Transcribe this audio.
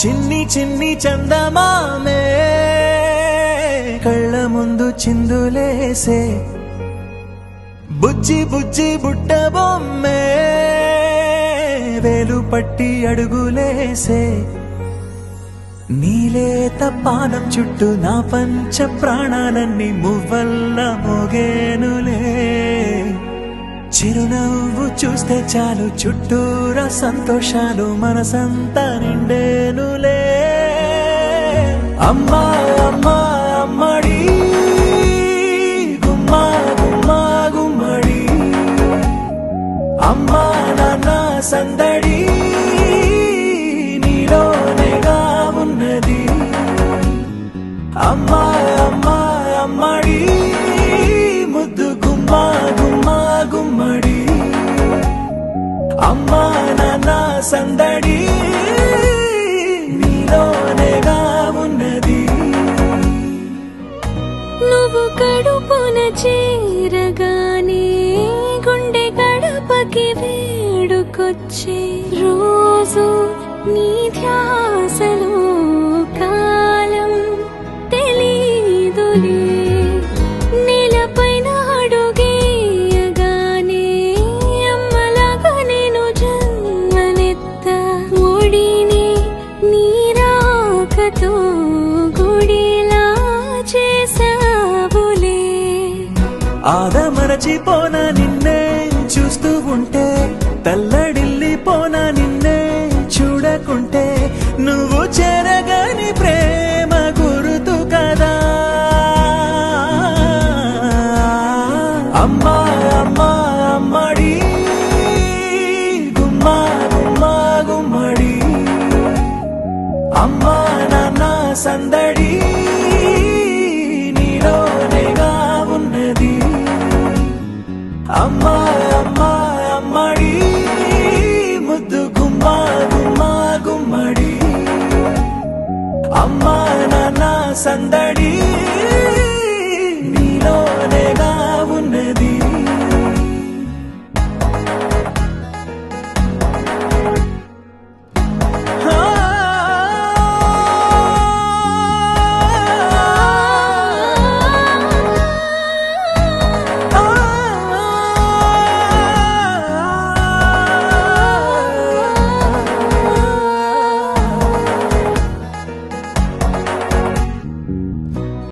చిన్ని చిన్ని చందమామే కళ్ళ ముందు చిందులేసే బుజ్జి బుజ్జి బుట్ట బొమ్మే వేలు పట్టి అడుగులేసే నీలేత పానం చుట్టూ నా పంచ ప్రాణాలన్నీ మువ్వల్ల మోగేనులే చిరునవ్వు చూస్తే చాలు చుట్టూరా సంతోషాలు మనసంతా నిండేనులే అమ్మా అమ్మా అమ్మడి గుమ్మా గుమ్మా గుమ్మడి అమ్మా నాన్న సందడి నీలోనేగా ఉన్నది అమ్మా అమ్మా అమ్మడి ముద్దు గుమ్మా గుమ్మా గుమ్మడి అమ్మా నాన్న సందడి నీలోనేగా ఉన్నది నువ్వు కడుపున చేరగానే గుండె గడపకి వేడుకొచ్చే రోజు నీ ధ్యాసలో కాలం తెలీదులే నేలపైన అడుగేయగానే అమ్మలాగా నేను జన్మనెత్త ఒడిని నీ రాకతో గుడిలా చేసావులే ఆదమరచిపోనా నిన్నే చూస్తూ ఉంటే తల్లడిల్లిపోనా నిన్నే చూడకుంటే నువ్వు చెరగని ప్రేమ గురుతు కదా అమ్మా అమ్మా అమ్మడి గుమ్మా గుమ్మా గుమ్మడి అమ్మా నాన్న సందడి నీలోనేగా ఉన్నది అమ్మా అమ్మా అమ్మడి ముద్దు గుమ్మా గుమ్మా గుమ్మడి అమ్మా నాన్న సందడి